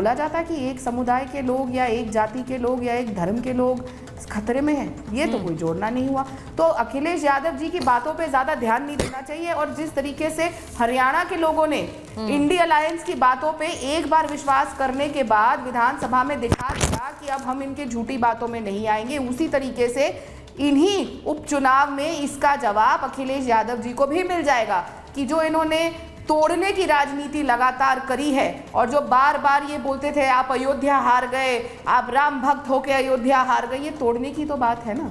बोला जाता है कि एक समुदाय के लोग या एक जाति के लोग या एक धर्म के लोग खतरे में हैं, ये तो कोई जोड़ना नहीं हुआ। तो अखिलेश यादव जी की बातों पे ज्यादा ध्यान नहीं देना चाहिए। और जिस तरीके से हरियाणा के लोगों ने इंडी अलायंस की बातों पे एक बार विश्वास करने के बाद विधानसभा में दिखा दिया कि अब हम इनके झूठी बातों में नहीं आएंगे, उसी तरीके से इन्हीं उपचुनाव में इसका जवाब अखिलेश यादव जी को भी मिल जाएगा कि जो इन्होंने तोड़ने की राजनीति लगातार करी है और जो बार बार ये बोलते थे आप अयोध्या हार गए, आप राम भक्त होके अयोध्या हार गए, ये तोड़ने की तो बात है ना।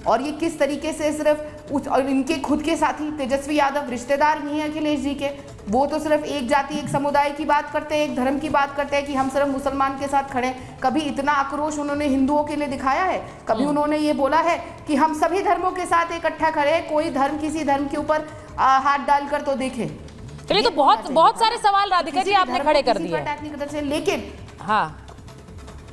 और ये किस तरीके से सिर्फ और इनके खुद के साथी तेजस्वी यादव रिश्तेदार नहीं है अखिलेश जी के, वो तो सिर्फ एक जाति एक समुदाय की बात करते हैं, एक धर्म की बात करते हैं कि हम सिर्फ मुसलमान के साथ खड़े। कभी इतना आक्रोश उन्होंने हिंदुओं के लिए दिखाया है? कभी उन्होंने ये बोला है कि हम सभी धर्मों के साथ इकट्ठा खड़े, कोई धर्म किसी धर्म के ऊपर हाथ डालकर तो देखे। चलिए, तो बहुत सारे सवाल राधिका जी आपने खड़े कर दिए, लेकिन हाँ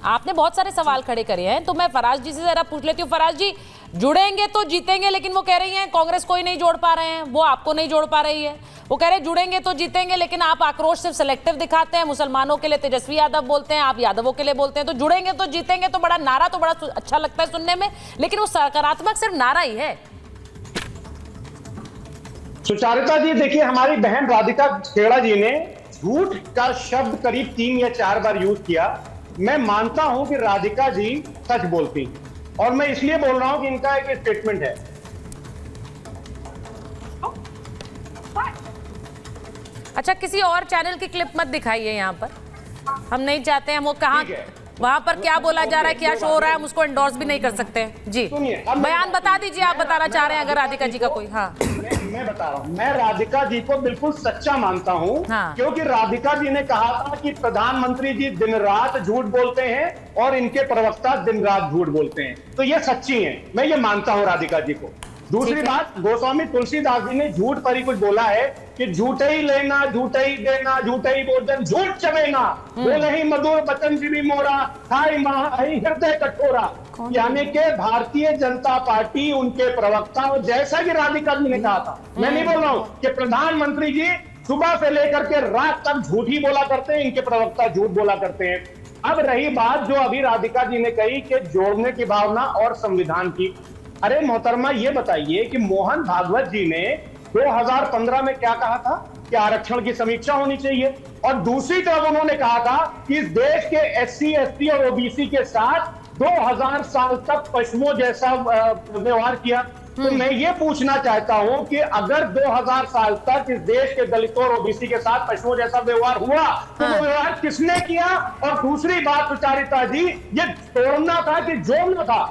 आपने बहुत सारे सवाल खड़े करे हैं, तो मैं फराज जी से जरा पूछ लेती हूँ। फराज जी, जुड़ेंगे तो जीतेंगे, लेकिन वो कह रही हैं कांग्रेस को ही नहीं जोड़ पा रहे हैं, वो आपको नहीं जोड़ पा रही है। वो कह रहे हैं जुड़ेंगे तो जीतेंगे, लेकिन आप आक्रोश सिर्फ सिलेक्टिव दिखाते हैं, मुसलमानों के लिए तेजस्वी यादव बोलते हैं, आप यादवों के लिए बोलते हैं। तो जुड़ेंगे तो जीतेंगे तो बड़ा नारा तो बड़ा अच्छा लगता है सुनने में, लेकिन वो सकारात्मक सिर्फ नारा ही है। सुचारिता जी, देखिए हमारी बहन राधिका खेड़ा जी ने झूठ का शब्द करीब 3 या 4 बार यूज किया। मैं मानता हूं कि राधिका जी सच बोलती, और मैं इसलिए बोल रहा हूं कि इनका एक स्टेटमेंट है। अच्छा, किसी और चैनल की क्लिप मत दिखाइए यहाँ पर, हम नहीं चाहते हैं। वो कहाँ वहां पर क्या बोला जा रहा है, क्या शो हो रहा है, हम उसको एंडोर्स भी नहीं कर सकते जी। बयान बता दीजिए, आप बताना चाह रहे हैं अगर राधिका जी का कोई। हाँ, मैं बता रहा हूं, मैं राधिका जी को बिल्कुल सच्चा मानता हूं। हाँ। क्योंकि राधिका जी ने कहा था कि प्रधानमंत्री जी दिन रात झूठ बोलते हैं और इनके प्रवक्ता दिन रात झूठ बोलते हैं, तो ये सच्ची हैं, मैं ये मानता हूं राधिका जी को। दूसरी बात, गोस्वामी तुलसीदास जी ने झूठ पर ही कुछ बोला है कि झूठे ही लेना, झूठे ही देना, झूठे ही भोजन, झूठ चबेना, बोले ही मधुर बचन भी मोरा, खाई माही हृदय कठोरा। यानी कि भारतीय जनता पार्टी, उनके प्रवक्ता, और जैसा कि राधिका जी ने कहा था, मैं नहीं बोल रहा हूं कि प्रधानमंत्री जी सुबह से लेकर के रात तक झूठ ही बोला करते हैं, इनके प्रवक्ता झूठ बोला करते हैं। अब रही बात जो अभी राधिका जी ने कही कि जोड़ने की भावना और संविधान की, अरे मोहतरमा ये बताइए कि मोहन भागवत जी ने 2015 में क्या कहा था कि आरक्षण की समीक्षा होनी चाहिए, और दूसरी तरफ उन्होंने कहा था कि इस देश के SC, ST और OBC के साथ 2000 साल तक पशुओं जैसा व्यवहार किया। तो मैं ये पूछना चाहता हूं कि अगर 2000 साल तक इस देश के दलितों और OBC के साथ पशुओं जैसा व्यवहार हुआ, तो वो व्यवहार किसने किया? और दूसरी बात सुचारिता जी, ये तोड़ना था कि जोड़ना था?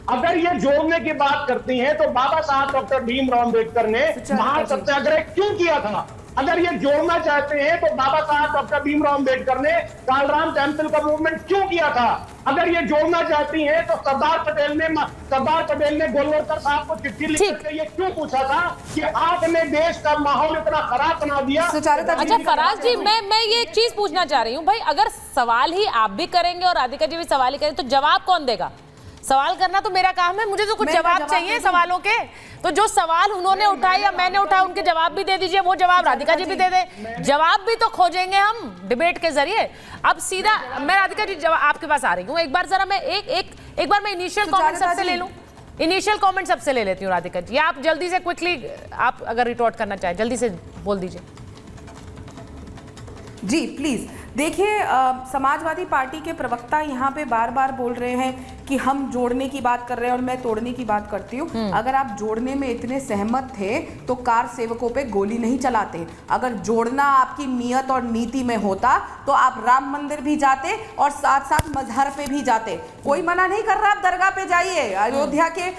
अगर ये जोड़ने की बात करती हैं तो बाबा साहब डॉक्टर भीमराव अम्बेडकर ने महासत्याग्रह क्यों किया था? अगर ये जोड़ना चाहते हैं तो बाबा साहब डॉक्टर भीमराव अम्बेडकर ने कालराम टेम्पल का मूवमेंट क्यों किया था? अगर ये जोड़ना चाहती हैं तो सरदार पटेल ने गोलवलकर साहब को चिट्ठी लिखकर ये क्यों पूछा था कि आपने देश का माहौल इतना खराब बना दिया? अच्छा फराज जी, मैं ये एक चीज पूछना चाह रही हूँ भाई, अगर सवाल ही आप भी करेंगे और राधिका जी भी सवाल ही करें तो जवाब कौन देगा? सवाल करना तो मेरा काम है, मुझे तो कुछ जवाब चाहिए सवालों के। तो जो सवाल उन्होंने उठाए या मैंने उठाया, उनके जवाब भी दे दीजिए, वो जवाब राधिका जी भी दे दे, जवाब भी तो खोजेंगे हम डिबेट के जरिए। अब सीधा मैं राधिका जी जवाब आपके पास आ रही हूँ, एक बार जरा मैं एक बार मैं इनिशियल कमेंट सबसे ले लूँ, इनिशियल कमेंट सबसे ले लेती हूँ राधिका जी। आप जल्दी से क्विकली, आप अगर रिटॉर्ट करना चाहें जल्दी से बोल दीजिए। जी प्लीज। देखिए, समाजवादी पार्टी के प्रवक्ता यहाँ पे बार बार बोल रहे हैं कि हम जोड़ने की बात कर रहे हैं और मैं तोड़ने की बात करती हूँ। अगर आप जोड़ने में इतने सहमत थे तो कार सेवकों पे गोली नहीं चलाते। अगर जोड़ना आपकी नियत और नीति में होता तो आप राम मंदिर भी जाते और साथ साथ मजहर पे भी जाते। कोई मना नहीं कर रहा, आप दरगाह पे जाइए, अयोध्या के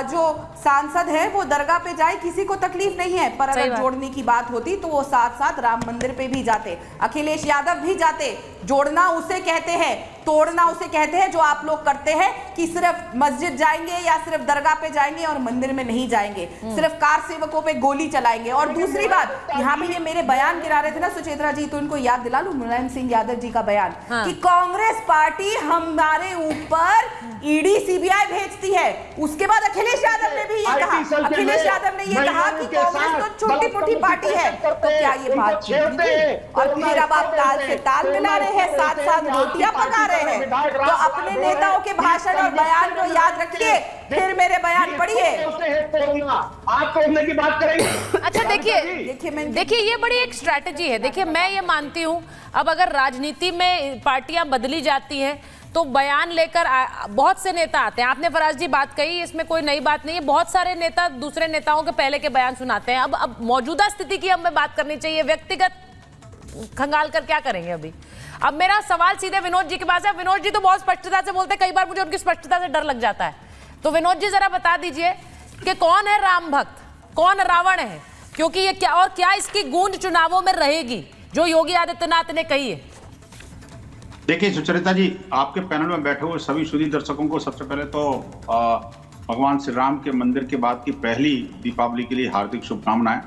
जो सांसद है वो दरगाह पे जाए, किसी को तकलीफ नहीं है। पर अगर जोड़ने की बात होती तो वो साथ साथ राम मंदिर पे भी जाते, अखिलेश यादव भी जाते। जोड़ना उसे कहते हैं तोड़ना उसे कहते हैं, जो आप लोग करते हैं कि सिर्फ मस्जिद जाएंगे या सिर्फ दरगाह पे जाएंगे और मंदिर में नहीं जाएंगे, सिर्फ कार सेवकों पे गोली चलाएंगे। और दूसरी बात, यहाँ पे ये मेरे बयान गिरा रहे थे ना सुचेत्रा जी, तो इनको याद दिला लूं मुलायम सिंह यादव जी का बयान कि कांग्रेस पार्टी हमारे ऊपर ईडी सीबीआई भेजती है। उसके बाद अखिलेश यादव ने भी ये कहा, अखिलेश यादव ने ये कहा कि कांग्रेस तो छोटी मोटी पार्टी है। तो क्या ये बात ठीक है? और फिर अब आप ताल से ताल मिला रहे हैं, साथ साथ रोटियां पका रहे हैं। तो अपने नेताओं के भाषण और बयान को याद रखिए, फिर मेरे बयान पढ़िए। आप तोड़ने की बात करेंगे। अच्छा देखिए ये बड़ी एक स्ट्रैटेजी है। देखिए मैं ये मानती हूँ, अब अगर राजनीति में पार्टियां बदली जाती हैं तो बयान लेकर बहुत से नेता आते हैं। आपने फराज जी बात कही, इसमें कोई नई बात नहीं है। बहुत सारे नेता दूसरे नेताओं के पहले के बयान सुनाते हैं। अब मौजूदा स्थिति की हमें बात करनी चाहिए, व्यक्तिगत खंगाल कर क्या करेंगे अभी। अब मेरा सवाल सीधे विनोद जी के पास है। विनोद जी तो बहुत स्पष्टता से बोलते हैं, कई बार मुझे उनकी स्पष्टता से डर लग जाता है। तो विनोद जी जरा बता दीजिए कि कौन है राम भक्त, कौन रावण है, क्योंकि ये क्या और क्या इसकी गूंज चुनावों में रहेगी जो योगी आदित्यनाथ ने कही है। देखिए सुचरिता जी, आपके पैनल में बैठे हुए सभी सुधी दर्शकों को सबसे पहले तो भगवान श्री राम के मंदिर के बाद की पहली दीपावली के लिए हार्दिक शुभकामनाएं।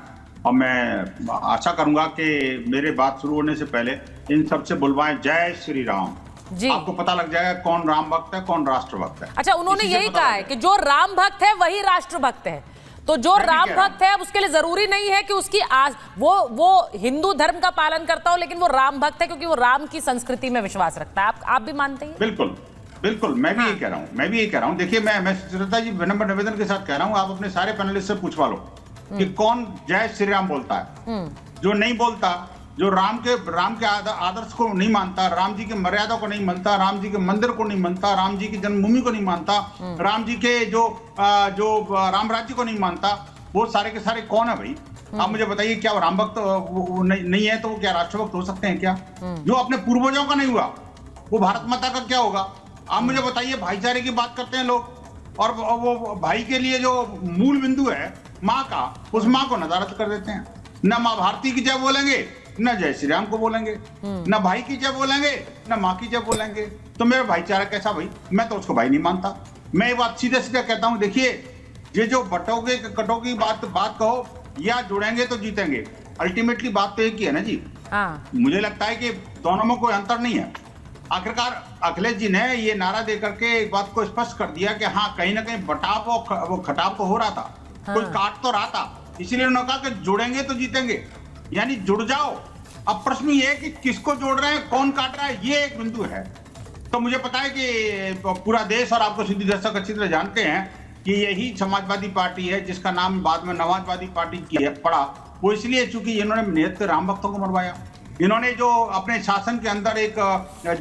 और मैं आशा करूंगा कि मेरे बात शुरू होने से पहले इन सबसे बुलवाएं जय श्री राम जी। आपको पता लग जाएगा कौन राम भक्त है, कौन राष्ट्र भक्त है। अच्छा, उन्होंने यही कहा है कि जो राम भक्त है वही राष्ट्र भक्त है। तो जो राम भक्त है उसके लिए जरूरी नहीं है कि उसकी वो हिंदू धर्म का पालन करता हो, लेकिन वो राम भक्त है क्योंकि वो राम की संस्कृति में विश्वास रखता है। आप भी मानते हैं? बिल्कुल बिल्कुल, मैं भी ये कह रहा हूँ। देखिए मैं सुचरिता जी विनम्र निवेदन के साथ कह रहा हूँ, आप अपने सारे पैनलिस्ट से पूछवा लो कि कौन जय श्री राम बोलता है। जो नहीं बोलता, जो राम के आदर्श को नहीं मानता, राम जी की मर्यादा को नहीं मानता, राम जी के मंदिर को नहीं मानता, राम जी की जन्मभूमि को नहीं मानता, राम जी के जो राम राज्य को नहीं मानता, वो सारे के सारे कौन है भाई? आप मुझे बताइए, क्या वो राम भक्त नहीं है तो वो क्या राष्ट्रभक्त हो सकते हैं क्या? जो अपने पूर्वजों का नहीं हुआ वो भारत माता का क्या होगा? आप मुझे बताइए, भाईचारे की बात करते हैं लोग, और वो भाई के लिए जो मूल बिंदु है माँ का, उस माँ को नदारत कर देते हैं। न माँ भारती की जय बोलेंगे, न जय श्री राम को बोलेंगे, न भाई की जय बोलेंगे, न माँ की जय बोलेंगे। तो मेरा भाईचारा कैसा भाई? मैं तो उसको भाई नहीं मानता। मैं ये बात सीधे सीधे कहता हूँ। देखिए, ये जो बटोगे कटोगे बात कहो या जुड़ेंगे तो जीतेंगे, अल्टीमेटली बात तो एक ही है ना जी। मुझे लगता है कि दोनों में कोई अंतर नहीं है। आखिरकार अखिलेश जी ने ये नारा दे करके एक बात को स्पष्ट कर दिया कि हाँ, कहीं ना कहीं बटाव वो खटाव तो हो रहा था, कोई काट तो रहा था, इसीलिए उन्होंने कहा कि जुड़ेंगे तो जीतेंगे, यानी जुड़ जाओ। अब प्रश्न ये है कि किसको जोड़ रहे हैं, कौन काट रहा है, ये एक बिंदु है। तो मुझे पता है कि पूरा देश और आपको सुधी दर्शक अच्छी तरह जानते हैं कि यही समाजवादी पार्टी है जिसका नाम बाद में नवाजवादी पार्टी की पड़ा। वो इसलिए चूंकि इन्होंने निहत्थे राम भक्तों को मरवाया, इन्होंने जो अपने शासन के अंदर एक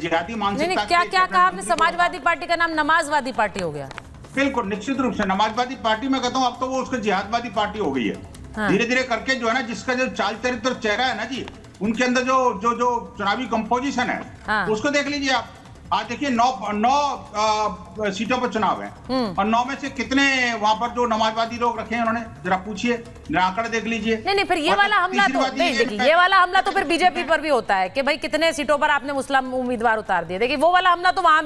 जिहादी मानसिकता। क्या कहा आपने? समाजवादी पार्टी का नाम नमाजवादी पार्टी हो गया? बिल्कुल, निश्चित रूप से नमाजवादी पार्टी में कहता हूँ, अब तो वो उसका जिहादवादी पार्टी हो गई है। धीरे धीरे करके जो है ना, जिसका जो चाल चरित्र चेहरा है ना जी, उनके अंदर जो चुनावी कंपोजिशन है उसको देख लीजिए आप। आज देखिए 9 सीटों पर चुनाव है और 9 में से कितने वहां पर जो नमाजवादी लोग रखे हैं उन्होंने, जरा पूछिए, जरा आंकड़े देख लीजिए। नहीं, फिर ये वाला हमला तो देखिए, ये वाला हमला तो फिर बीजेपी पर भी होता है कि भाई कितने सीटों पर आपने मुस्लिम उम्मीदवार उतार दिए। देखिए वो वाला हमला तो वहां